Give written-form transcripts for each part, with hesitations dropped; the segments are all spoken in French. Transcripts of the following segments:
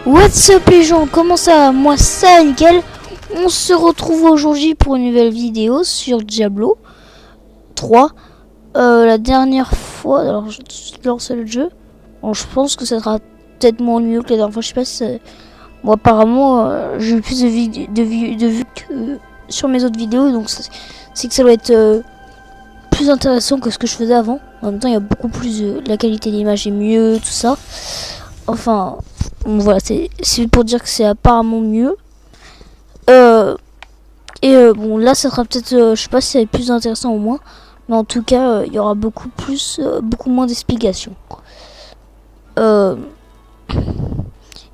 What's up les gens, comment ça va? Moi ça va nickel. On se retrouve aujourd'hui pour une nouvelle vidéo sur Diablo 3. La dernière fois, alors je lance le jeu. Bon, je pense que ça sera peut-être moins mieux que la dernière fois, je sais pas si ça... Bon, apparemment j'ai eu plus de vues que sur mes autres vidéos, donc c'est que ça doit être plus intéressant que ce que je faisais avant. En même temps il y a beaucoup plus la qualité d'image est mieux, tout ça. Enfin, bon, voilà, c'est pour dire que c'est apparemment mieux. Bon, là, ça sera peut-être, je sais pas si ça va être plus intéressant ou moins, mais en tout cas, il y aura beaucoup moins d'explications.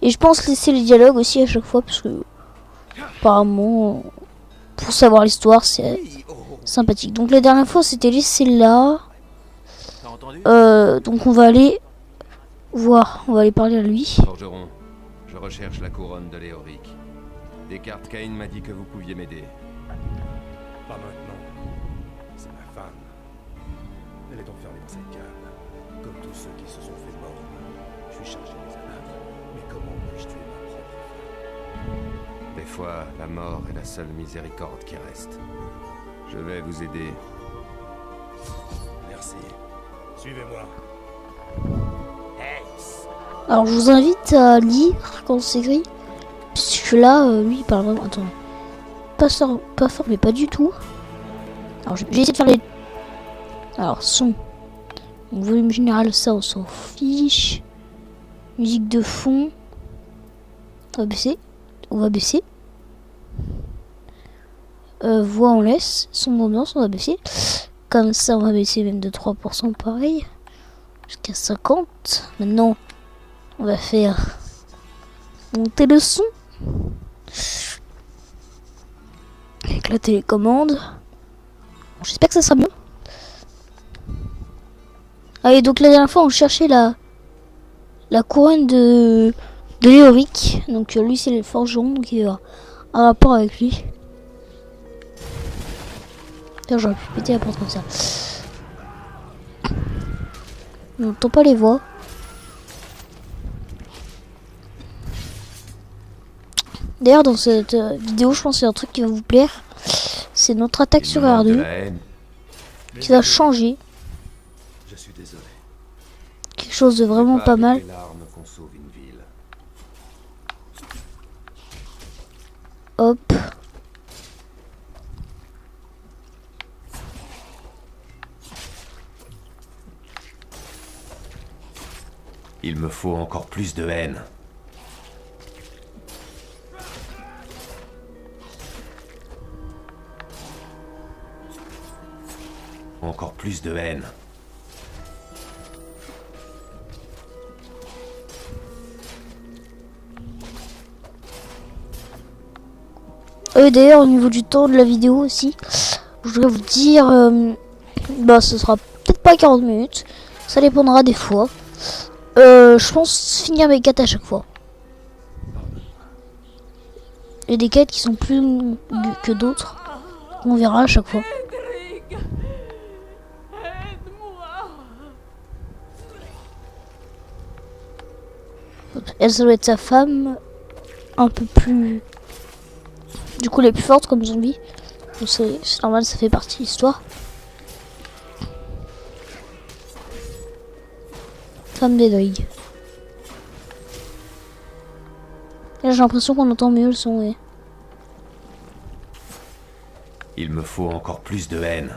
Et je pense laisser les dialogues aussi à chaque fois, parce que apparemment, pour savoir l'histoire, c'est sympathique. Donc la dernière fois, c'était laissé là. Donc on va aller voir, on va aller parler à lui. Forgeron, je recherche la couronne de Léoric. Descartes Cain m'a dit que vous pouviez m'aider. Pas maintenant. C'est ma femme. Elle est enfermée dans cette cave. Comme tous ceux qui se sont fait mordre. Je suis chargé des abattre. Mais comment puis-je tuer ma propre femme? Des fois, la mort est la seule miséricorde qui reste. Je vais vous aider. Merci. Suivez-moi. Alors je vous invite à lire quand c'est écrit. Puisque là, lui il parle vraiment. Attends. Pas fort, mais pas du tout. Alors j'ai essayé de faire les. Alors son. Donc, volume général, ça on s'en fiche. Musique de fond. On va baisser. On va baisser. Voix on laisse. Son d'ambiance on va baisser. Comme ça on va baisser même de 3% pareil. Jusqu'à 50. Maintenant on va faire monter le son. Avec la télécommande. Bon, j'espère que ça sera mieux. Allez, donc la dernière fois on cherchait la couronne de Léoric. Donc lui c'est le forgeron, donc il y a un rapport avec lui. J'aurais pu péter la porte comme ça. On n'entend pas les voix. D'ailleurs dans cette vidéo je pense qu'il y a un truc qui va vous plaire. C'est notre attaque sur R2 qui va changer. Je suis désolé. Quelque chose de vraiment pas mal. Qu'on sauve une ville. Hop. Il me faut encore plus de haine. Encore plus de haine. D'ailleurs au niveau du temps de la vidéo aussi, je voudrais vous dire, bah ce sera peut-être pas 40 minutes, ça dépendra des fois. Je pense finir mes quêtes à chaque fois. Il y a des quêtes qui sont plus longues que d'autres, on verra à chaque fois. Elle, ça doit être sa femme, un peu plus... Du coup, elle est plus forte comme zombie. Donc c'est normal, ça fait partie de l'histoire. Femme des deuils. Là, j'ai l'impression qu'on entend mieux le son. Ouais. Il me faut encore plus de haine.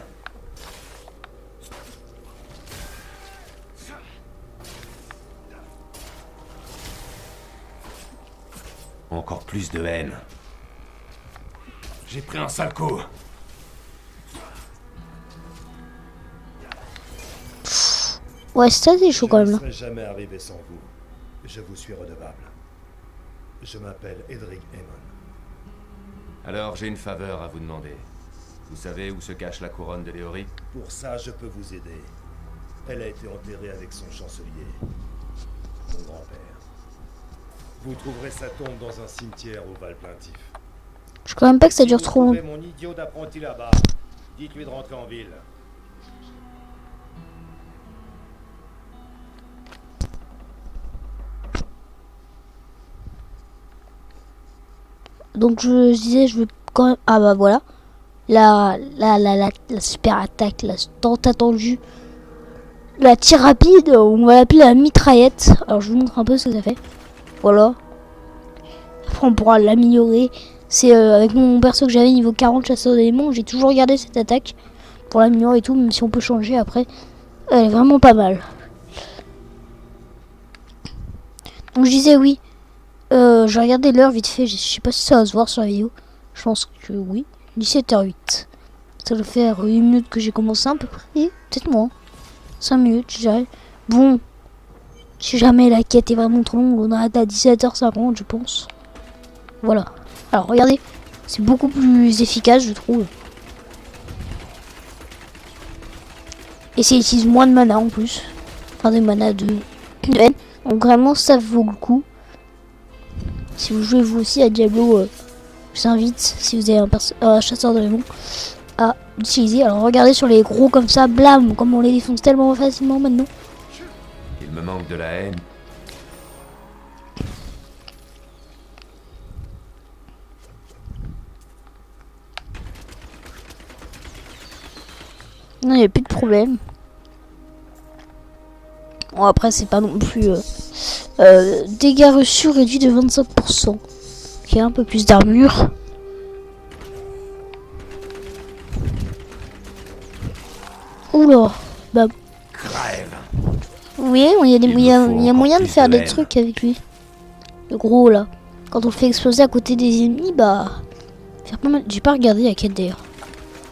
Encore plus de haine. J'ai pris un sale coup. Ouais, c'est chaud quand même là. Je ne serais jamais arrivé sans vous. Je vous suis redevable. Je m'appelle Edric Aemon. Alors j'ai une faveur à vous demander. Vous savez où se cache la couronne de Léoric? Pour ça, je peux vous aider. Elle a été enterrée avec son chancelier, mon grand-père. Vous trouverez sa tombe dans un cimetière au Val-Plaintif. Je crois même pas que ça dure trop longtemps. Mon idiot d'apprenti là-bas. Dites-lui de rentrer en ville. Donc je disais, je veux quand même... Ah bah voilà. La super attaque, la tant attendue. La tir rapide, on va l'appeler la mitraillette. Alors je vous montre un peu ce que ça fait. Voilà. Après on pourra l'améliorer. C'est avec mon perso que j'avais niveau 40 chasseur de démons, j'ai toujours gardé cette attaque pour l'améliorer et tout, même si on peut changer après. Elle est vraiment pas mal. Donc je disais oui. J'ai regardé l'heure vite fait, je sais pas si ça va se voir sur la vidéo. Je pense que oui. 17h08. Ça doit faire 8 minutes que j'ai commencé à peu près. Peut-être moins. 5 minutes, je dirais. Bon. Si jamais la quête est vraiment trop longue, on arrête à 17h50, je pense. Voilà. Alors regardez, c'est beaucoup plus efficace, je trouve. Et ça utilise moins de mana en plus. Enfin, des mana de haine. Donc vraiment, ça vaut le coup. Si vous jouez vous aussi à Diablo, je vous invite, si vous avez un chasseur de démons, à l'utiliser. Alors regardez sur les gros comme ça, blam, comme on les défonce tellement facilement maintenant. Il me manque de la haine. Non, il n'y a plus de problème. Bon, après, c'est pas non plus... dégâts reçus réduits de 25%. Ok, un peu plus d'armure. Oula. Bah... Crève. Oui, il y a moyen de faire des trucs avec lui. Le gros, là. Quand on le fait exploser à côté des ennemis, bah... faire pas mal... J'ai pas regardé la quête, d'ailleurs.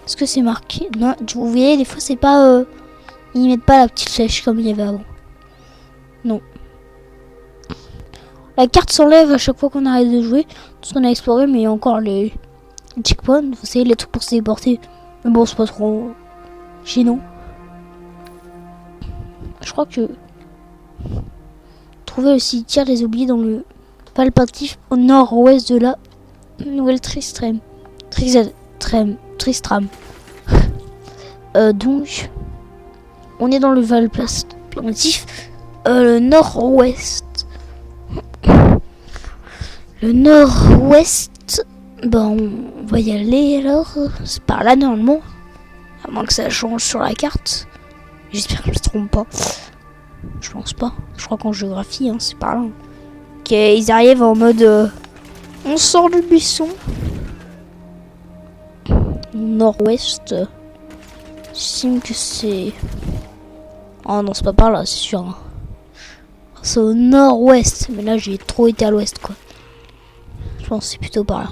Est-ce que c'est marqué? Non, vous voyez, des fois, c'est pas... Ils mettent pas la petite flèche comme il y avait avant. Non. La carte s'enlève à chaque fois qu'on arrête de jouer. Tout ce qu'on a exploré, mais il y a encore les checkpoints. Vous savez, les trucs pour se téléporter. Mais bon, c'est pas trop gênant. Je crois que... Trouver le cimetière des oubliés dans le Palpatif au nord-ouest de la Nouvelle Tristram. Tristram. Donc, on est dans le Palpatif, le nord-ouest. Le nord-ouest, ben on va y aller alors. C'est par là normalement. À moins que ça change sur la carte. J'espère que je me trompe pas. Je pense pas. Je crois qu'en géographie, hein, c'est par là. Ok, ils arrivent en mode... on sort du buisson. Nord-ouest. J'estime que c'est... Oh non, c'est pas par là, c'est sûr. Hein. C'est au nord-ouest. Mais là, j'ai trop été à l'ouest, quoi. Je pense que c'est plutôt par là.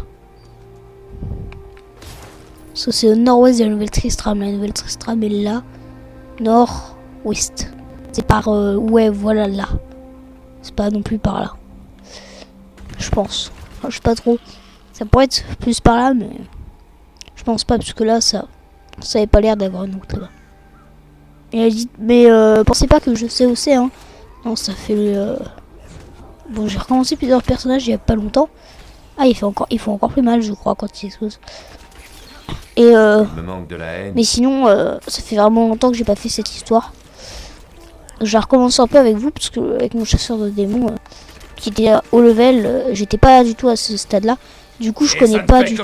Parce que c'est au nord-ouest de la Nouvelle Tristram. La Nouvelle Tristram est là. Nord-ouest. C'est par... ouais, voilà, là. C'est pas non plus par là. Je pense. Enfin, je sais pas trop. Ça pourrait être plus par là, mais... Je pense pas, parce que là, ça avait pas l'air d'avoir une route là-bas. Et elle dit... Mais pensez pas que je sais où c'est, hein. Non, ça fait... Bon, j'ai recommencé plusieurs personnages il y a pas longtemps. Ah, il faut encore plus mal, je crois, quand il explose. Et Il me manque de la haine. mais sinon, ça fait vraiment longtemps que j'ai pas fait cette histoire. J'ai recommencé un peu avec vous, parce que avec mon chasseur de démons, qui était haut level, j'étais pas du tout à ce stade-là. Du coup, je connais pas du tout.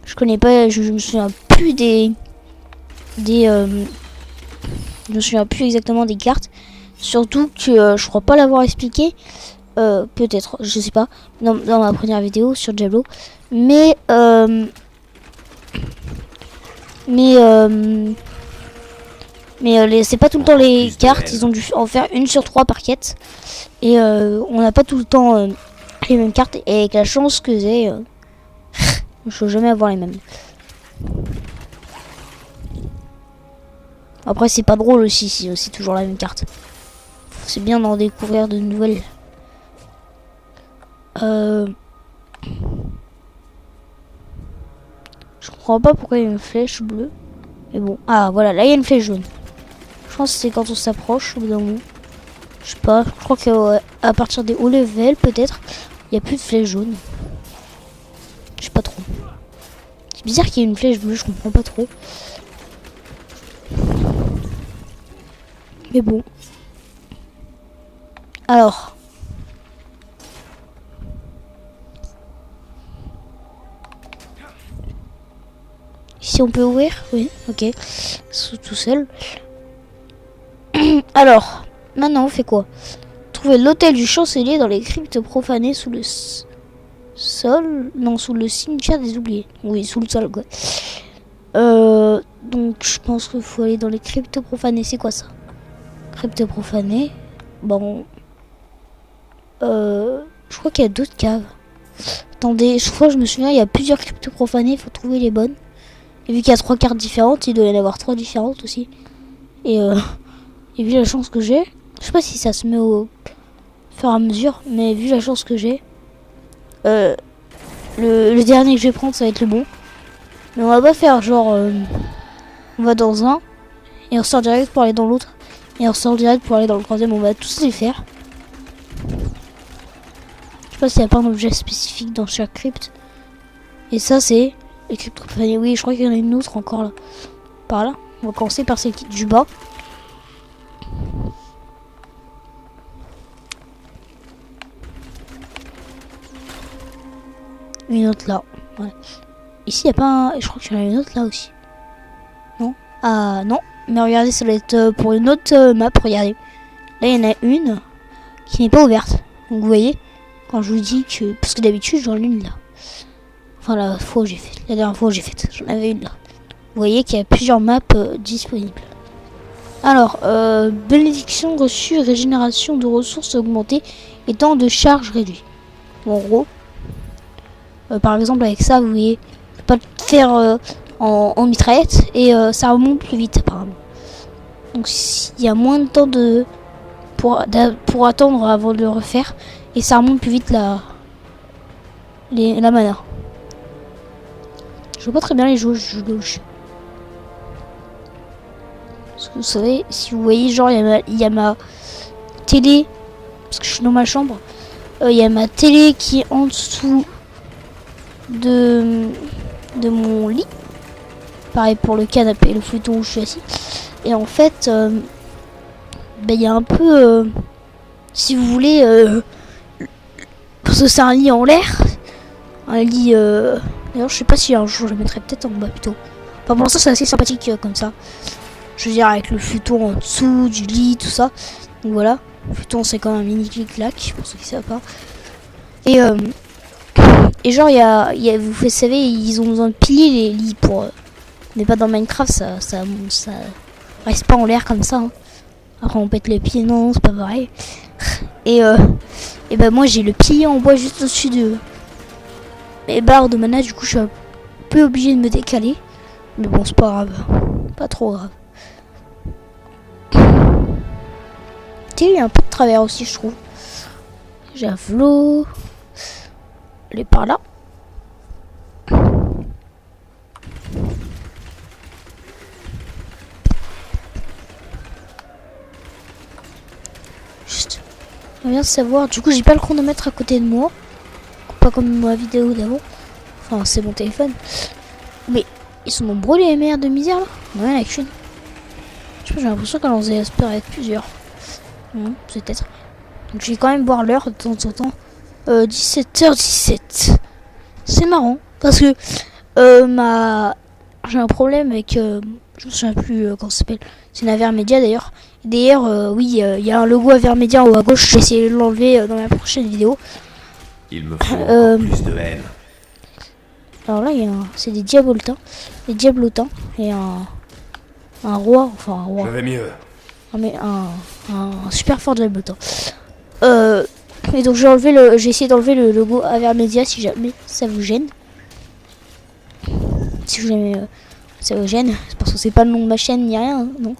Je connais pas, je me souviens plus je me souviens plus exactement des cartes. Surtout que je crois pas l'avoir expliqué. Peut-être, je sais pas, dans ma première vidéo sur Diablo. Mais c'est pas tout le temps les cartes, ils ont dû en faire 1 sur 3 par quête. Et on n'a pas tout le temps les mêmes cartes. Et avec la chance que j'ai, je peux jamais avoir les mêmes. Après, c'est pas drôle aussi, si c'est toujours la même carte. C'est bien d'en découvrir de nouvelles. Je comprends pas pourquoi il y a une flèche bleue. Mais bon, ah voilà, là il y a une flèche jaune. Je pense que c'est quand on s'approche au bout d'un moment. Je sais pas, je crois qu'à partir des hauts levels, peut-être, il n'y a plus de flèche jaune. Je sais pas trop. C'est bizarre qu'il y ait une flèche bleue, je comprends pas trop. Mais bon. Alors. Ici on peut ouvrir? Oui, ok. Tout seul. Alors, maintenant on fait quoi? Trouver l'hôtel du chancelier dans les cryptes profanées sous le sol. Non, sous le cimetière des oubliés. Oui, sous le sol quoi. Donc je pense qu'il faut aller dans les cryptes profanées. C'est quoi ça? Cryptes profanées. Bon. Je crois qu'il y a d'autres caves. Attendez, je crois que je me souviens, il y a plusieurs cryptes profanées, il faut trouver les bonnes. Et vu qu'il y a 3 cartes différentes, il doit y en avoir 3 différentes aussi. Et vu la chance que j'ai, je sais pas si ça se met au fur et à mesure, mais vu la chance que j'ai, le dernier que je vais prendre, ça va être le bon. Mais on va pas faire genre, on va dans un, et on sort direct pour aller dans l'autre, et on sort direct pour aller dans le troisième, on va tous les faire. Je sais pas s'il n'y a pas un objet spécifique dans chaque crypte. Et ça c'est les cryptes profanées. Oui, je crois qu'il y en a une autre encore là. Par là. On va commencer par celle qui est du bas. Une autre là. Ouais. Ici il n'y a pas un... Je crois qu'il y en a une autre là aussi. Non? Ah non. Mais regardez, ça doit être pour une autre map. Regardez. Là il y en a une qui n'est pas ouverte. Donc vous voyez. Quand je vous dis que... Parce que d'habitude j'en ai une là. Enfin la fois où j'ai fait. La dernière fois où j'ai fait. J'en avais une là. Vous voyez qu'il y a plusieurs maps disponibles. Alors, bénédiction reçue, régénération de ressources augmentées et temps de charge réduit. Bon, en gros. Par exemple avec ça, vous voyez. Je peux pas le faire en mitraillette. Et ça remonte plus vite apparemment. Donc il y a moins de temps de... Pour attendre avant de le refaire. Et ça remonte plus vite la mana. Je vois pas très bien les jauges. Parce que vous savez, si vous voyez, genre, il y a ma télé. Parce que je suis dans ma chambre. Il y a ma télé qui est en dessous de mon lit. Pareil pour le canapé et le futon où je suis assis. Et en fait, il y a un peu... si vous voulez... parce que c'est un lit en l'air. Un lit... D'ailleurs, je sais pas si un jour je le mettrai peut-être en bas plutôt. Enfin, pour l'instant, c'est assez sympathique comme ça. Je veux dire, avec le futon en dessous du lit, tout ça. Donc voilà. Le futon, c'est comme un mini clic-clac, pour ceux qui savent pas. Et genre, vous savez, ils ont besoin de pilier les lits pour... mais pas dans Minecraft, ça reste pas en l'air comme ça. Hein. Après, on pète les pieds, non, c'est pas pareil. Et ben moi, j'ai le pilier en bois juste au-dessus de mes barres de mana. Du coup, je suis un peu obligé de me décaler. Mais bon, c'est pas grave. Pas trop grave. Il y a un peu de travers aussi, je trouve. Javelot. Elle est par là. Juste. On vient de savoir. Du coup, j'ai pas le chronomètre à côté de moi. Pas comme ma vidéo d'avant. Enfin, c'est mon téléphone. Mais ils sont nombreux les mères de misère là. Ouais, avec une. Je sais pas, j'ai l'impression qu'elle en espère être plusieurs. Peut-être. Donc je vais quand même voir l'heure de temps en temps. 17h17. C'est marrant. Parce que j'ai un problème avec... je me souviens plus comment ça s'appelle. C'est une Avermedia d'ailleurs. D'ailleurs, oui, il y a un logo Avermedia en haut à gauche. Je vais essayer de l'enlever dans la prochaine vidéo. Il me faut encore plus de haine. Alors là, c'est des diabolotins. Des diablotins. Et un roi. Enfin, un roi. Je vais mieux. Mais un super fort diablotin. Et donc j'ai essayé d'enlever le logo Avermedia si jamais ça vous gêne. Si jamais ça vous gêne, c'est parce que c'est pas le nom de ma chaîne ni rien, hein, non.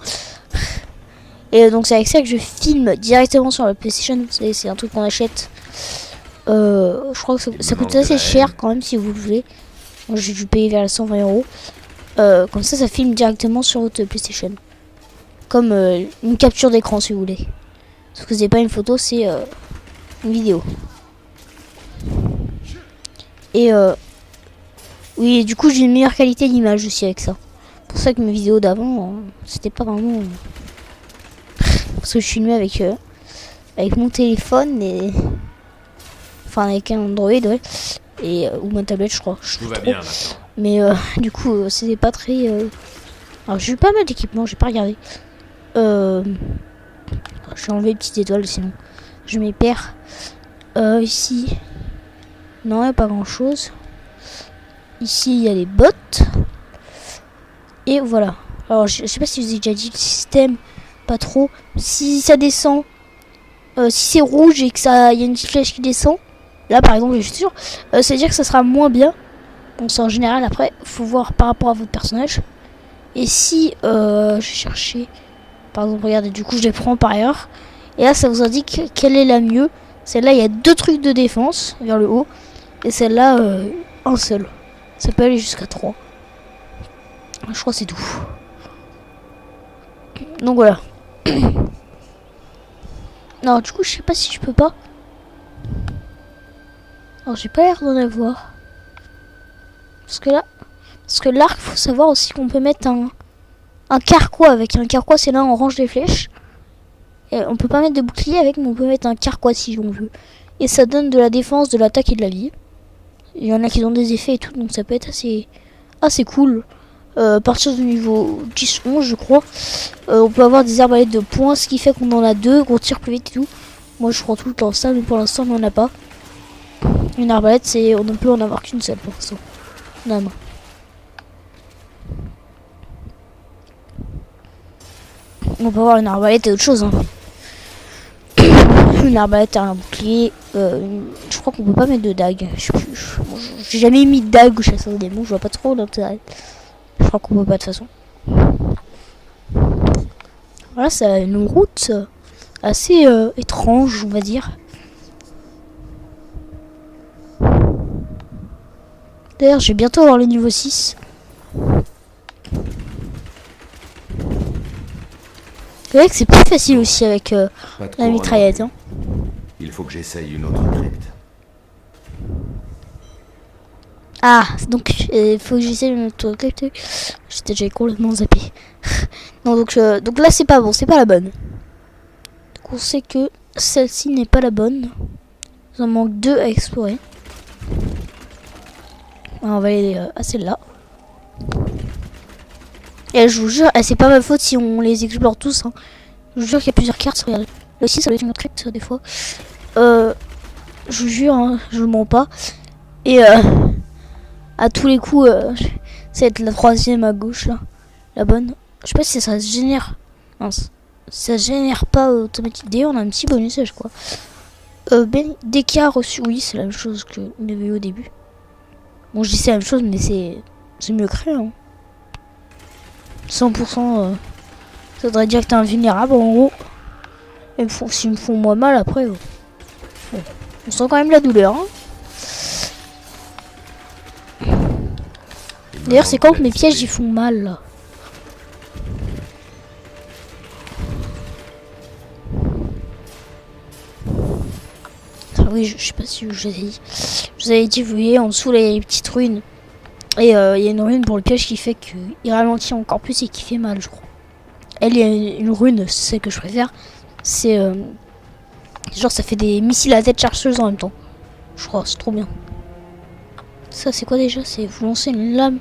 Et donc c'est avec ça que je filme directement sur la PlayStation. C'est un truc qu'on achète. Je crois que ça coûte assez cher quand même si vous le voulez. Moi j'ai dû payer vers les 120 €. Comme ça filme directement sur votre PlayStation. Comme une capture d'écran si vous voulez. Parce que c'est pas une photo, c'est une vidéo. Et oui, du coup j'ai une meilleure qualité d'image aussi avec ça. C'est pour ça que mes vidéos d'avant, c'était pas vraiment... Parce que je filmais avec mon téléphone et... Enfin avec un Android, ouais. Et, ou ma tablette, je crois. Tout va bien maintenant. Mais du coup, c'était pas très... Alors j'ai eu pas mal d'équipements, j'ai pas regardé. J'ai enlevé les petites étoiles, sinon je m'y perds. Ici, non, il n'y a pas grand chose. Ici, il y a les bottes. Et voilà. Alors, je sais pas si je vous ai déjà dit le système, pas trop. Si ça descend, si c'est rouge et que ça, y a une petite flèche qui descend, là par exemple, je suis sûr, ça veut dire que ça sera moins bien. Donc c'est en général, après, faut voir par rapport à votre personnage. Et si, je vais chercher, par exemple, regardez, du coup, je les prends par ailleurs. Et là, ça vous indique quelle est la mieux. Celle-là, il y a 2 trucs de défense vers le haut. Et celle-là, un seul. Ça peut aller jusqu'à 3. Je crois que c'est tout. Donc voilà. Non, du coup, je sais pas si je peux pas. Alors, j'ai pas l'air d'en avoir. Parce que l'arc, faut savoir aussi qu'on peut mettre un carquois avec. Un carquois, c'est là où on range les flèches. Et on peut pas mettre de bouclier avec, mais on peut mettre un carquois si on veut. Et ça donne de la défense, de l'attaque et de la vie. Il y en a qui ont des effets et tout, donc ça peut être assez cool. À partir du niveau 10-11, je crois, on peut avoir des arbalètes de poing, ce qui fait qu'on en a 2, qu'on tire plus vite et tout. Moi je prends tout le temps ça, mais pour l'instant on n'en a pas. Une arbalète, on ne peut en avoir qu'une seule pour l'instant. On a un. On peut avoir une arbalète et autre chose. Hein. Une arbalète et un bouclier. Je crois qu'on peut pas mettre de dague. J'ai jamais mis de dague au chasseur de démons, je vois pas trop l'intérêt. Je crois qu'on peut pas de toute façon. Voilà, c'est une route assez étrange, on va dire. D'ailleurs, je vais bientôt avoir le niveau 6. C'est vrai que c'est plus facile aussi avec la mitraillette. Hein. Il faut que j'essaye une autre crypte. Ah, donc il faut que j'essaie une autre crypte. J'avais complètement zappé. Non, donc là c'est pas bon, c'est pas la bonne. Donc on sait que celle-ci n'est pas la bonne. Il en manque 2 à explorer. Alors, on va aller à celle-là. Et je vous jure, c'est pas ma faute si on les explore tous. Hein. Je vous jure qu'il y a plusieurs cartes. Regardez. Là aussi, ça doit être une autre crypte des fois. Je vous jure, hein, je vous mens pas. Et à tous les coups, ça va être la 3e à gauche là. La bonne. Je sais pas si ça se génère. Mince. Ça génère pas automatique. D'ailleurs, on a un petit bonus, je crois. D'écart reçu, oui, c'est la même chose que on avait eu au début. Bon, je dis c'est la même chose, mais c'est mieux créé. Hein. 100%, ça voudrait dire que t'es invulnérable en gros. Et s'ils me font moins mal après. Bon. On sent quand même la douleur. Hein. D'ailleurs, c'est quand mes pièges ils font mal là. Ah oui, je sais pas si je vous avais dit. Je vous avais dit, vous voyez, en dessous là, il y a les petites runes. Et il y a une rune pour le piège qui fait qu'il ralentit encore plus et qui fait mal, je crois. Elle, il y a une rune, c'est celle que je préfère. C'est genre ça fait des missiles à tête chargeuse en même temps. Je crois, c'est trop bien. Ça, c'est quoi déjà? C'est vous lancer une lame.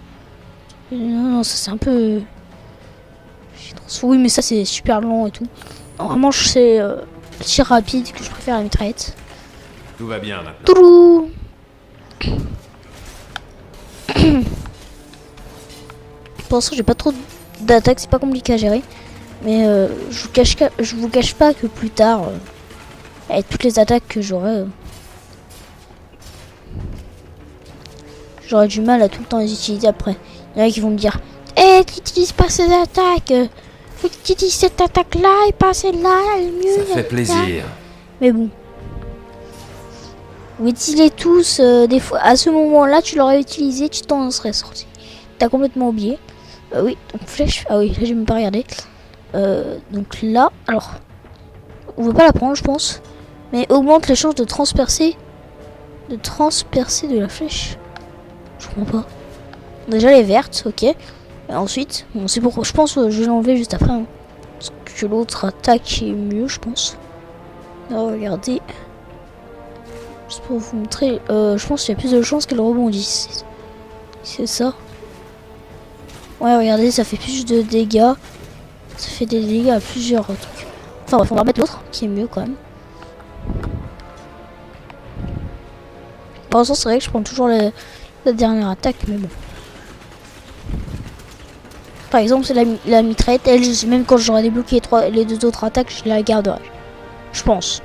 Non, ça c'est un peu... Oui, mais ça c'est super lent et tout. Normalement, c'est le tir rapide que je préfère à la mitraillette. Tout va bien maintenant. Toulou. Pour l'instant, j'ai pas trop d'attaques, c'est pas compliqué à gérer. Mais je vous cache pas que plus tard, avec toutes les attaques que j'aurai, j'aurai du mal à tout le temps les utiliser après. Il y en a qui vont me dire tu n'utilises pas ces attaques, faut que tu utilises cette attaque là et pas celle-là, elle est mieux. Ça fait plaisir. Mais bon. Vous utilisez tous, des fois, à ce moment-là, tu l'aurais utilisé, tu t'en serais sorti. T'as complètement oublié. Oui, donc flèche. Ah oui, là j'ai même pas regardé. Donc là, alors, on va pas la prendre, je pense, mais augmente les chances de transpercer de la flèche. Je comprends pas. Déjà les vertes, ok. Et ensuite, bon, c'est pourquoi je pense que je vais l'enlever juste après. Hein, parce que l'autre attaque est mieux, je pense. Alors, regardez. Juste pour vous montrer, je pense qu'il y a plus de chances qu'elle rebondisse. C'est ça. Ouais, regardez, ça fait plus de dégâts. Ça fait des dégâts à plusieurs trucs. Enfin bref, on va remettre l'autre, qui est mieux quand même. Pour l'instant, c'est vrai que je prends toujours la dernière attaque, mais bon. Par exemple, c'est la mitraillette. Elle, même quand j'aurai débloqué les deux autres attaques, je la garderai. Je pense.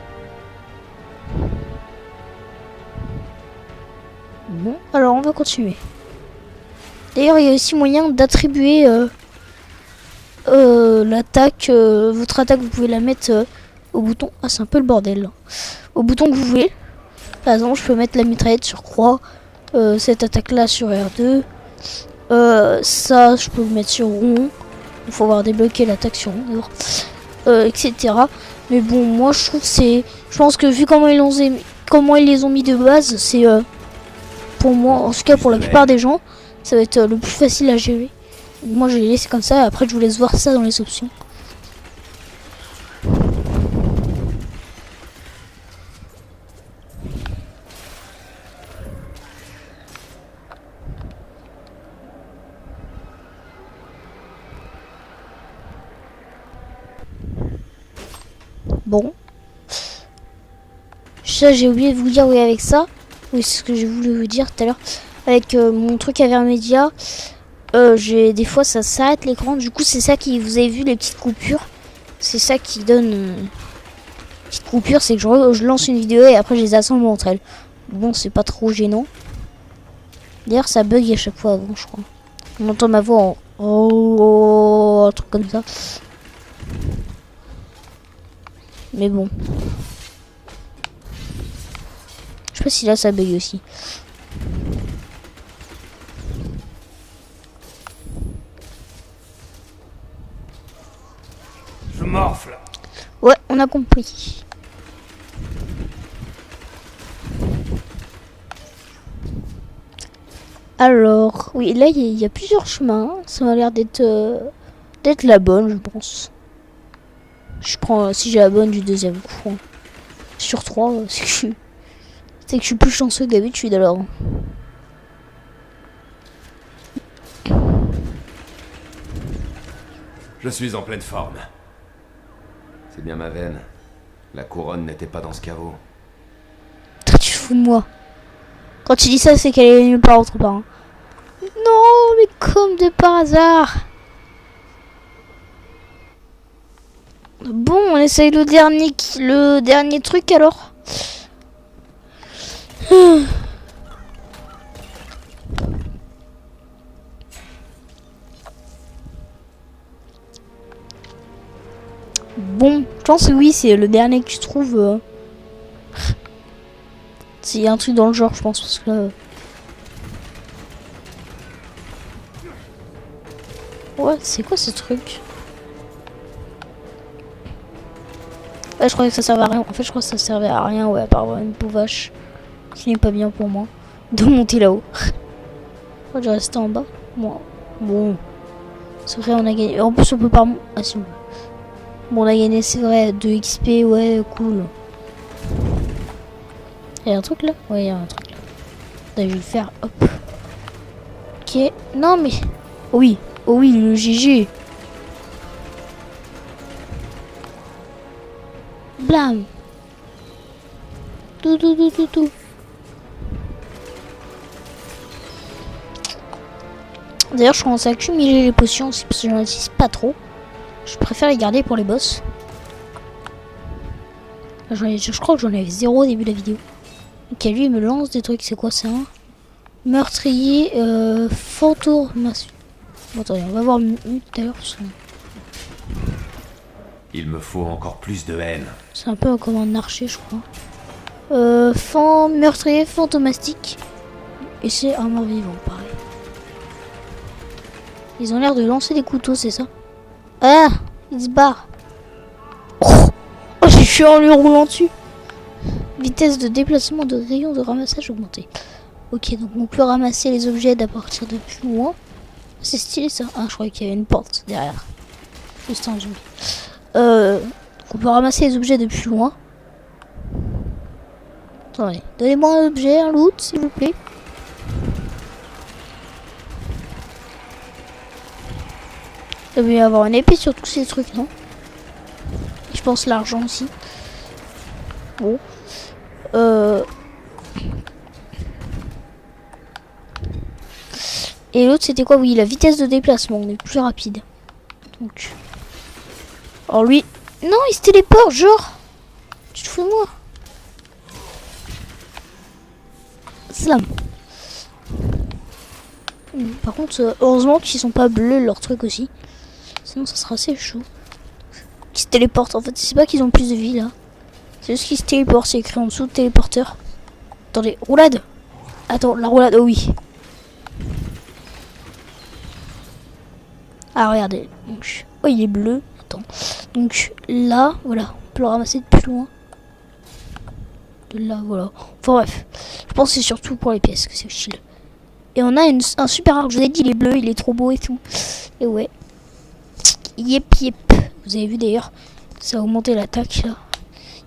Bon, alors on va continuer. D'ailleurs, il y a aussi moyen d'attribuer l'attaque. Votre attaque, vous pouvez la mettre au bouton. Ah, c'est un peu le bordel. Là. Au bouton que vous voulez. Par exemple, je peux mettre la mitraillette sur croix. Cette attaque-là sur R2. Ça, je peux le mettre sur rond. Il faut avoir débloqué l'attaque sur rond, etc. Mais bon, moi, je trouve que c'est. Je pense que vu comment ils les ont mis de base, c'est pour moi, en tout cas pour la plupart des gens, ça va être le plus facile à gérer. Donc, moi, je l'ai laissé comme ça. Et après, je vous laisse voir ça dans les options. Bon. Ça, j'ai oublié de vous dire, oui, avec ça. Oui, c'est ce que j'ai voulu vous dire tout à l'heure. Avec mon truc Avermedia, j'ai des fois ça s'arrête l'écran. Du coup, c'est ça qui, vous avez vu les petites coupures. C'est ça qui donne petite coupure, c'est que je lance une vidéo et après je les assemble entre elles. Bon, c'est pas trop gênant. D'ailleurs, ça bug à chaque fois avant, je crois. On entend ma voix en oh, un truc comme ça. Mais bon. Je sais pas si là ça bug aussi. Je morfle. Ouais, on a compris. Alors, oui, là il y a plusieurs chemins. Ça m'a l'air d'être la bonne, je pense. Je prends si j'ai la bonne du deuxième coup. Hein. Sur 3, c'est que je suis plus chanceux que d'habitude alors. Je suis en pleine forme. C'est bien ma veine. La couronne n'était pas dans ce caveau. Tu te fous de moi. Quand tu dis ça, c'est qu'elle est nulle part autre part. Hein. Non, mais comme de par hasard. Bon, on essaye le dernier truc alors. Bon, je pense que oui, c'est le dernier que tu trouves. C'est un truc dans le genre, je pense, parce que là... Ouais, c'est quoi ce truc? Ouais, je croyais que ça servait à rien. En fait, je crois que ça servait à rien, ouais, à part avoir une peau vache. Qui n'est pas bien pour moi. De monter là-haut. Je vais rester en bas. Moi. Bon. C'est vrai, on a gagné. En plus, on peut pas... Ah si, on peut. Bon, on a gagné, c'est vrai, 2 XP, ouais, cool. Il y a un truc là? Ouais, il y a un truc là. Là, je vais le faire, hop. Ok. Non, mais... Oh oui. Oh oui, le GG. Blam. Tout. D'ailleurs, je commence à accumuler les potions aussi parce que j'en utilise pas trop. Je préfère les garder pour les boss. Je crois que j'en avais 0 au début de la vidéo. Ok, lui il me lance des trucs. C'est quoi ça? Meurtrier, fantomas. Bon, attendez, on va voir tout à l'heure. Il me faut encore plus de haine. C'est un peu comme un archer, je crois. Meurtrier, fantomastique. Et c'est un mort-vivant, pareil. Ils ont l'air de lancer des couteaux, c'est ça? Ah, ils se barrent. Oh, j'ai fait en lui roulant dessus. Vitesse de déplacement de rayon de ramassage augmentée. Ok, donc on peut ramasser les objets d'à partir de plus loin. C'est stylé ça. Ah, je croyais qu'il y avait une porte derrière. Juste un zombie. On peut ramasser les objets de plus loin. Attendez, donnez-moi un objet, un loot, s'il vous plaît. Il devait y avoir une épée sur tous ces trucs, non? Et je pense l'argent aussi. Bon. Et l'autre c'était quoi? Oui, la vitesse de déplacement, on est plus rapide. Donc. Alors lui. Non, il se téléporte, genre. Tu te fous de moi? Slam. Par contre, heureusement qu'ils sont pas bleus leurs trucs aussi. Sinon ça sera assez chaud. Ils se téléportent en fait, c'est pas qu'ils ont plus de vie là. C'est juste qu'ils se téléportent, c'est écrit en dessous de téléporteur. Attendez, roulade. Attends, la roulade, oh oui. Ah regardez, donc, oh il est bleu. Attends. Donc là, voilà, on peut le ramasser de plus loin. De là, voilà. Enfin bref, je pense que c'est surtout pour les pièces que c'est chill. Et on a un super arc, je vous ai dit, il est bleu, il est trop beau et tout. Et ouais. Yep, yep. Vous avez vu d'ailleurs, ça a augmenté l'attaque là.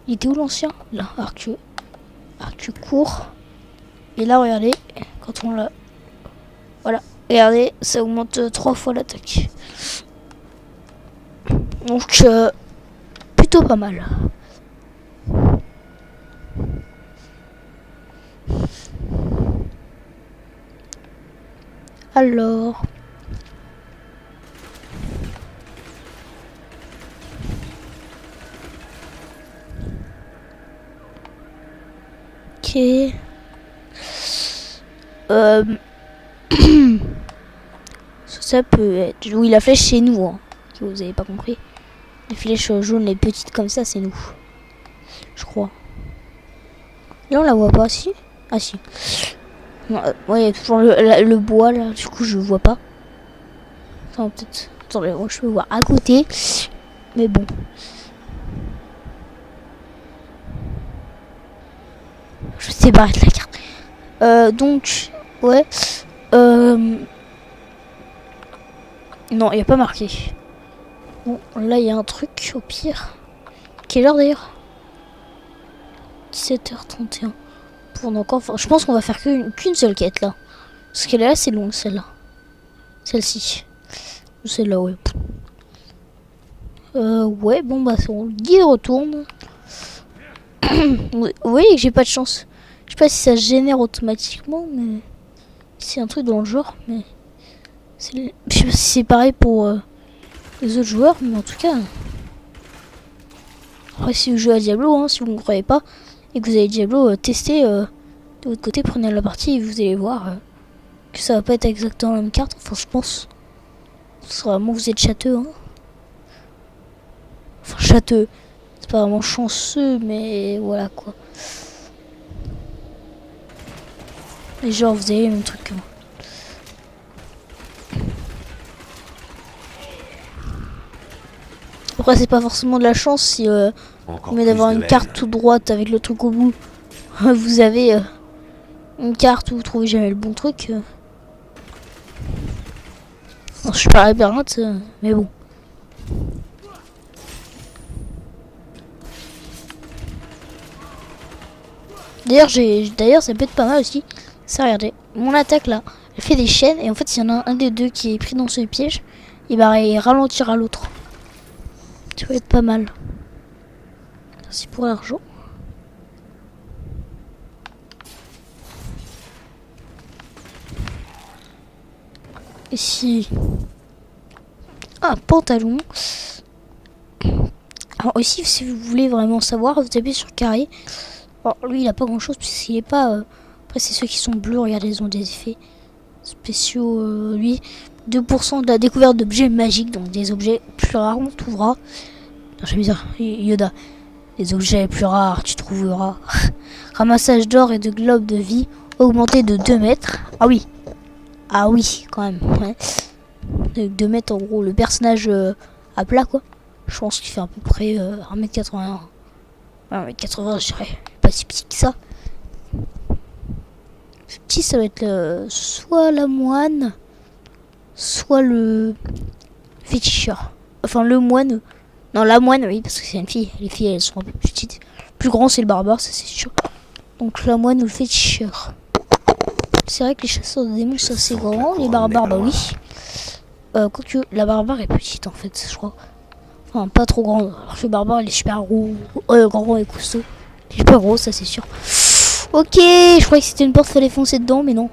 Il était où l'ancien? Là, arc court. Et là, regardez, quand on l'a... Voilà, regardez, ça augmente 3 fois l'attaque. Donc, plutôt pas mal. Alors... Ok... ça peut être... Oui, la flèche c'est nous, hein. Si vous avez pas compris. Les flèches jaunes, les petites comme ça, c'est nous. Je crois. Là on la voit pas, si? Ah si. Ouais, il y a toujours le bois là, du coup je vois pas. Attends, peut-être. Attendez, moi je peux voir à côté. Mais bon. Je sais pas de la carte. Donc, ouais. Non, il n'y a pas marqué. Bon, là il y a un truc au pire. Quelle heure d'ailleurs? 17h31. Pour encore. Enfin, je pense qu'on va faire qu'une seule quête là. Parce qu'elle est assez longue celle-là. Celle-ci. Ou celle-là, ouais. Ouais, bon bah c'est bon. Le guide retourne. Vous voyez que j'ai pas de chance. Je sais pas si ça génère automatiquement, mais c'est un truc dans le genre. Mais je sais pas si c'est pareil pour les autres joueurs, mais en tout cas. Après, si vous jouez à Diablo, hein, si vous ne croyez pas et que vous avez Diablo, testez de votre côté, prenez la partie et vous allez voir que ça va pas être exactement la même carte. Enfin, je pense. C'est vraiment vous êtes châteux, hein. Enfin, châteux. C'est pas vraiment chanceux, mais voilà quoi. Et genre, vous avez le même truc que moi. Après, c'est pas forcément de la chance si, au lieu d'avoir une carte toute droite avec le truc au bout, vous avez une carte où vous trouvez jamais le bon truc. Non, je suis pas labyrinthe, mais bon. D'ailleurs, ça peut être pas mal aussi. Ça, regardez, mon attaque là, elle fait des chaînes et en fait, s'il y en a un des deux qui est pris dans ce piège, il va ralentir à l'autre. Ça peut être pas mal. Merci pour l'argent. Ici. Ah, pantalon. Alors aussi, si vous voulez vraiment savoir, vous tapez sur carré. Alors, lui, il a pas grand chose puisqu'il est pas... Après, c'est ceux qui sont bleus. Regardez, ils ont des effets spéciaux. Lui, 2% de la découverte d'objets magiques. Donc, des objets plus rares, on trouvera. Je vais dire, Yoda. Les objets plus rares, tu trouveras. Ramassage d'or et de globes de vie augmenté de 2 mètres. Ah oui. Ah oui, quand même. Ouais. De 2 mètres, en gros, le personnage à plat, quoi. Je pense qu'il fait à peu près 1m81. 1m80, je dirais. Pas si petit que ça. Ce petit, ça va être soit la moine, soit le féticheur. Enfin, le moine. Non, la moine, oui, parce que c'est une fille. Les filles, elles sont un peu plus petites. Plus grand, c'est le barbare, ça c'est sûr. Donc, la moine ou le féticheur. C'est vrai que les chasseurs de démons, c'est assez grand. Les barbares, bah oui. quoique la barbare est petite en fait, je crois. Enfin, pas trop grande. Alors que le barbare, il est super gros. Grand et costaud. Il est super gros, ça c'est sûr. Ok, je croyais que c'était une porte, fallait foncer dedans, mais non.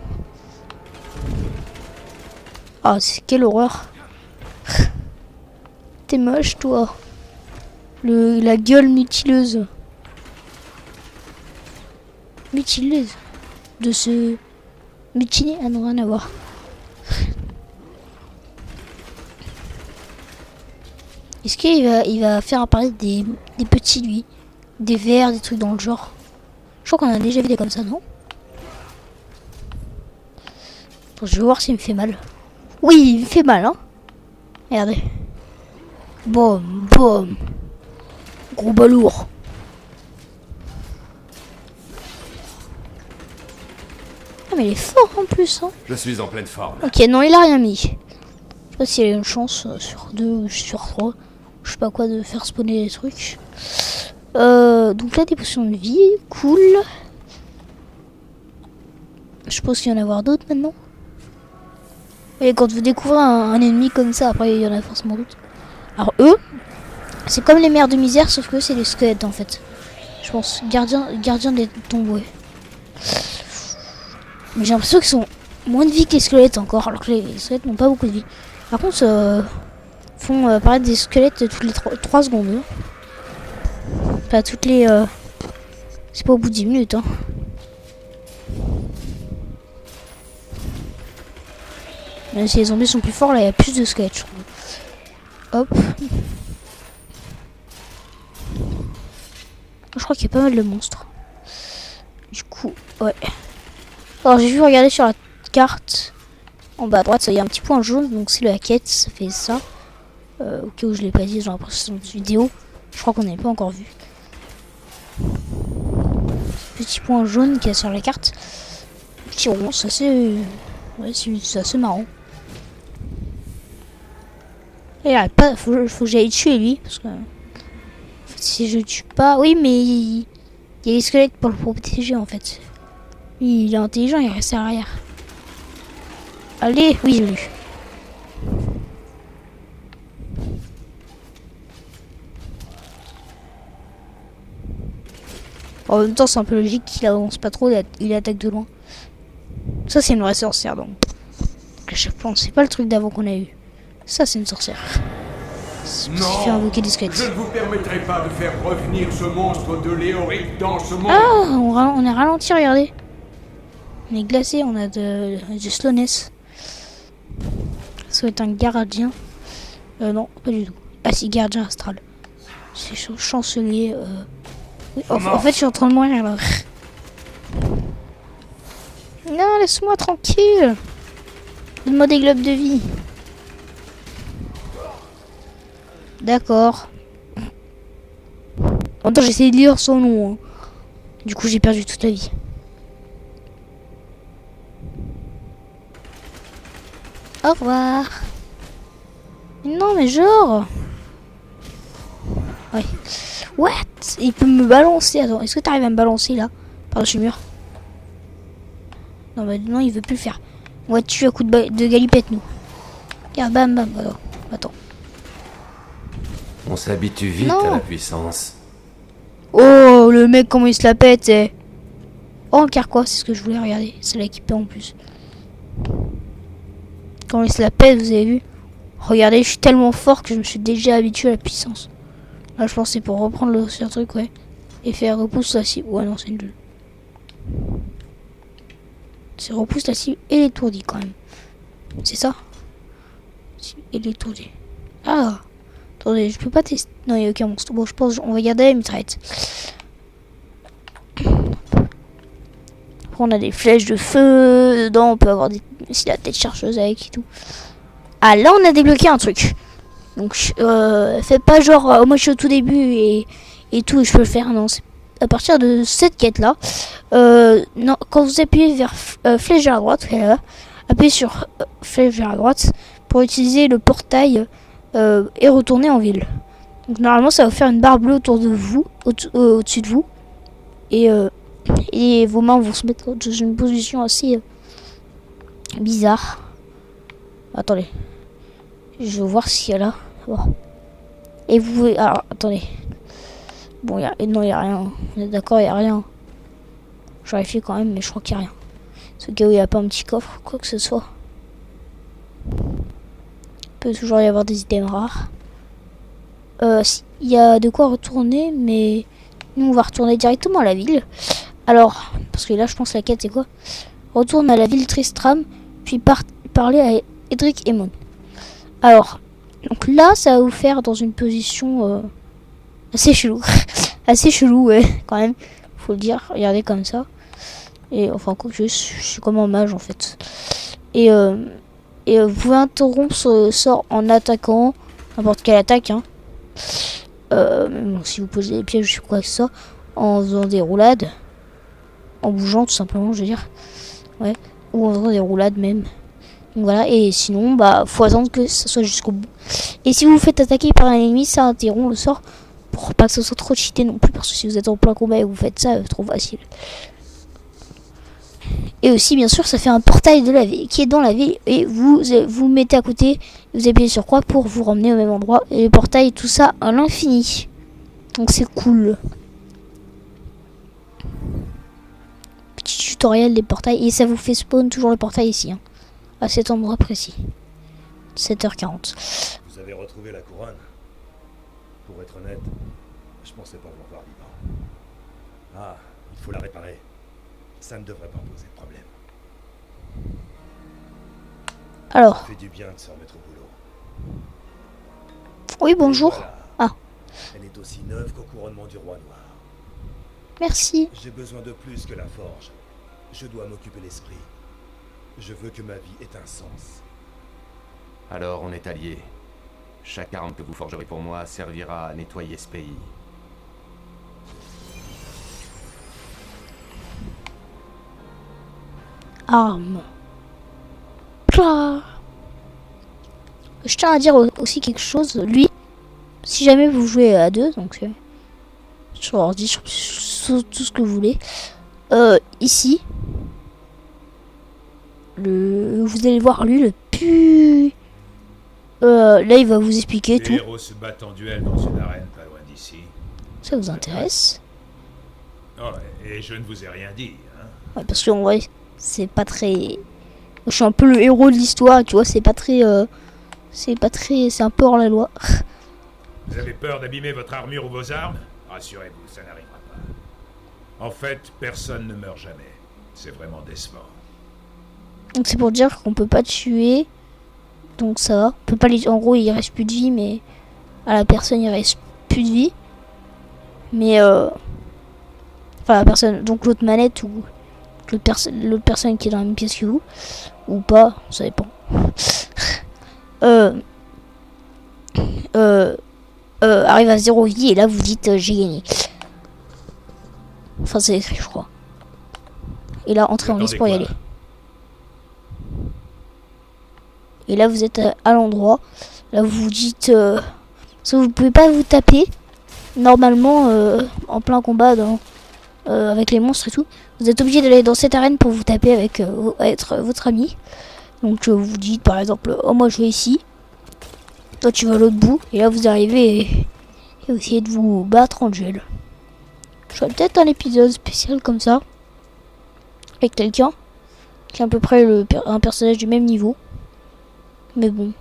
Ah, quelle horreur. T'es moche, toi. La gueule mutileuse. Mutileuse. De ce... Mutiner. Ah non, rien à voir. Est-ce qu'il va faire apparaître des petits, lui? Des vers, des trucs dans le genre. Je crois qu'on a déjà vu des comme ça, non? Attends, je vais voir s'il me fait mal. Oui, il me fait mal, hein. Regardez. Boum, boum. Gros balourd. Ah, mais il est fort en plus, hein. Je suis en pleine forme. Ok, non, il a rien mis. Je sais pas s'il y a une chance sur 2 ou sur 3. Je sais pas quoi de faire spawner les trucs. Donc là, des potions de vie. Cool. Je pense qu'il y en a avoir d'autres maintenant. Et quand vous découvrez un ennemi comme ça, après il y en a forcément d'autres. Alors eux, c'est comme les mères de misère, sauf que c'est des squelettes en fait. Je pense, gardien des tombeaux. Ouais. Mais j'ai l'impression qu'ils sont moins de vie que les squelettes encore, alors que les squelettes n'ont pas beaucoup de vie. Par contre, font apparaître des squelettes toutes les 3 secondes. Hein. Enfin, toutes les... c'est pas au bout de 10 minutes. Hein. Même si les zombies sont plus forts, là il y a plus de squelettes, je trouve. Hop. Je crois qu'il y a pas mal de monstres. Du coup, ouais. Alors j'ai vu regarder sur la carte. En bas à droite, il y a un petit point jaune, donc c'est la quête, ça fait ça. Au cas où je l'ai pas dit dans la précédente vidéo. Je crois qu'on n'avait pas encore vu. Petit point jaune qu'il y a sur la carte. Petit rond, ça c'est... Ouais, c'est assez marrant. Et là, faut que j'aille tuer lui, parce que... En fait, si je le tue pas... Oui, mais il y a les squelettes pour le protéger, en fait. Lui, il est intelligent, il reste à l'arrière. Allez, oui, j'ai lu. En même temps, c'est un peu logique qu'il avance pas trop, il attaque de loin. Ça, c'est une vraie sorcière, donc. À chaque fois, c'est pas le truc d'avant qu'on a eu. Ça, c'est une sorcière. Non, fait invoquer des squelettes. je ne vous permettrai pas de faire revenir ce monstre de Léoric dans ce monde. Ah, on est ralenti, regardez. On est glacé, on a de slowness. Ça va être un gardien. Non, pas du tout. Ah si, gardien astral. C'est chancelier. Oui, en fait, je suis en train de mourir là. Non, laisse-moi tranquille. Donne-moi des globes de vie. D'accord. En même temps, j'ai essayé de lire son nom. Hein. Du coup, j'ai perdu toute la vie. Au revoir. Non, mais genre... Ouais. What? Il peut me balancer. Attends, est-ce que tu arrives à me balancer là? Par-dessus le mur? Non, bah non, il veut plus le faire. On va te tuer à coup de galipette, nous. Regarde, bam, bam. Attends. On s'habitue vite Non. à la puissance. Oh, le mec, comment il se la pète, eh. Oh, un carquois, c'est ce que je voulais regarder. C'est là qui paie en plus. Quand il se la pète, vous avez vu? Regardez, je suis tellement fort que je me suis déjà habitué à la puissance. Là, je pense que c'est pour reprendre le truc, ouais. Et faire repousse la cible. Ouais, non, c'est une gueule. C'est repousse la cible et l'étourdit quand même. C'est ça? Et l'étourdit. Ah! Attendez, je peux pas tester. Non, il n'y a aucun monstre. Bon, je pense on va garder la mitraillette. Après, on a des flèches de feu dedans. On peut avoir aussi la tête chercheuse avec et tout. Ah, là, on a débloqué un truc. Donc, faites pas genre, moi je suis au tout début et tout, et je peux le faire. Non, c'est à partir de cette quête-là. Non, quand vous appuyez vers flèche vers la droite, appuyez sur flèche vers la droite pour utiliser le portail et retourner en ville. Donc, normalement, ça va vous faire une barre bleue autour de vous, au-dessus de vous. Et vos mains vont se mettre dans une position assez bizarre. Attendez. Je vais voir s'il y a là. Bon. Et vous pouvez... Alors, attendez. Bon, non, il n'y a rien. On est d'accord, il n'y a rien. Je vérifie quand même, mais je crois qu'il n'y a rien. C'est au cas où il n'y a pas un petit coffre, quoi que ce soit. Il peut toujours y avoir des items rares. Il y a de quoi retourner, mais nous, on va retourner directement à la ville. Alors, parce que là, je pense que la quête, c'est quoi? Retourne à la ville Tristram, puis parler à Edric et Mon. Alors, donc là, ça va vous faire dans une position assez chelou. Assez chelou, ouais, quand même. Faut le dire, regardez comme ça. Et enfin, quoi que je suis comme un mage, en fait. Et vous pouvez interrompre ce sort en attaquant n'importe quelle attaque, hein. Bon, si vous posez les pièges, je sais quoi que ça, en faisant des roulades, en bougeant tout simplement, je veux dire, ouais, ou en faisant des roulades même. Donc voilà, et sinon, bah, faut attendre que ça soit jusqu'au bout. Et si vous vous faites attaquer par un ennemi, ça interrompt le sort pour pas que ce soit trop cheaté non plus, parce que si vous êtes en plein combat et vous faites ça, trop facile. Et aussi, bien sûr, ça fait un portail de la ville qui est dans la ville et vous mettez à côté, vous appuyez sur croix pour vous ramener au même endroit. Et le portail, tout ça à l'infini. Donc c'est cool. Petit tutoriel des portails. Et ça vous fait spawn toujours le portail ici, hein, à cet endroit précis. 7h40. Vous avez retrouvé la couronne? Pour être honnête, je pensais pas vous revoir vivant. Ah, il faut la réparer. Ça ne devrait pas poser de problème. Alors. Ça fait du bien de se remettre au boulot. Oui, bonjour. Voilà. Ah. Elle est aussi neuve qu'au couronnement du roi noir. Merci. J'ai besoin de plus que la forge. Je dois m'occuper l'esprit. Je veux que ma vie ait un sens. Alors on est alliés. Chaque arme que vous forgerez pour moi servira à nettoyer ce pays. Arme. Plah. Je tiens à dire aussi quelque chose. Lui, si jamais vous jouez à deux, donc sur ordi, sur tout ce que vous voulez, ici, vous allez voir lui le pu. Là, il va vous expliquer tout. Les héros se battent en duel dans une arène pas loin d'ici. Ça vous intéresse? Oh, et je ne vous ai rien dit, hein. Ouais, parce qu'en vrai, c'est pas très. Je suis un peu le héros de l'histoire, tu vois, c'est pas très. C'est un peu hors la loi. Vous avez peur d'abîmer votre armure ou vos armes? Rassurez-vous, ça n'arrivera pas. En fait, personne ne meurt jamais. C'est vraiment décevant. Donc c'est pour dire qu'on peut pas tuer. Donc ça va. On peut pas les... En gros, il reste plus de vie, mais à la personne, il reste plus de vie. Mais enfin, la personne, donc l'autre manette ou l'autre personne qui est dans la même pièce que vous, ou pas, ça dépend. Arrive à 0 vie et là vous dites j'ai gagné. Enfin c'est écrit je crois. Et là entrez en liste pour y aller. Et là vous êtes à l'endroit. Là vous vous dites parce que vous pouvez pas vous taper normalement en plein combat avec les monstres et tout. Vous êtes obligé d'aller dans cette arène pour vous taper avec votre ami. Donc vous dites par exemple oh moi je vais ici. Toi tu vas à l'autre bout et là vous arrivez et vous essayez de vous battre en duel. Je ferai peut-être un épisode spécial comme ça avec quelqu'un qui est à peu près un personnage du même niveau. Mais bon.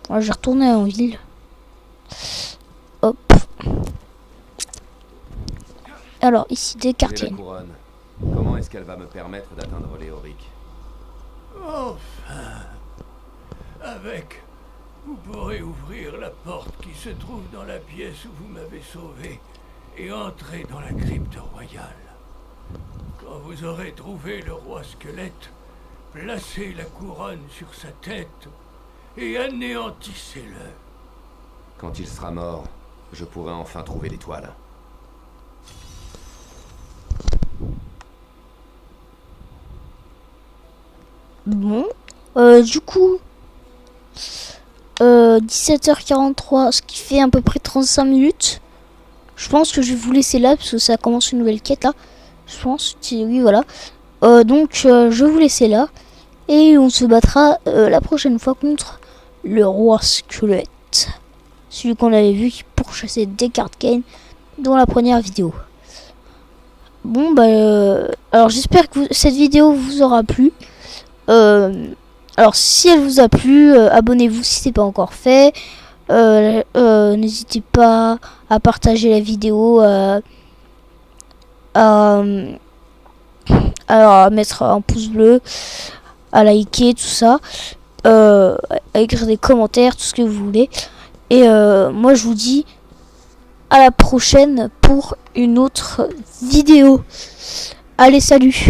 Alors, je vais retourner en ville. Hop. Alors ici des quartiers. Comment est-ce qu'elle va me permettre d'atteindre Léoric? Enfin, avec, vous pourrez ouvrir la porte qui se trouve dans la pièce où vous m'avez sauvé et entrer dans la crypte royale. Quand vous aurez trouvé le roi squelette, placez la couronne sur sa tête et anéantissez-le. Quand il sera mort, je pourrai enfin trouver l'étoile. Bon, du coup, 17h43, ce qui fait à peu près 35 minutes. Je pense que je vais vous laisser là, parce que ça commence une nouvelle quête là. Je pense, oui voilà. Donc, je vais vous laisser là. Et on se battra la prochaine fois contre le roi squelette. Celui qu'on avait vu qui pourchassait Deckard Cain dans la première vidéo. Bon alors j'espère que cette vidéo vous aura plu. Alors si elle vous a plu, abonnez-vous si ce n'est pas encore fait. N'hésitez pas à partager la vidéo, à mettre un pouce bleu, à liker, tout ça, à écrire des commentaires, tout ce que vous voulez. Et moi je vous dis à la prochaine pour une autre vidéo. Allez, salut!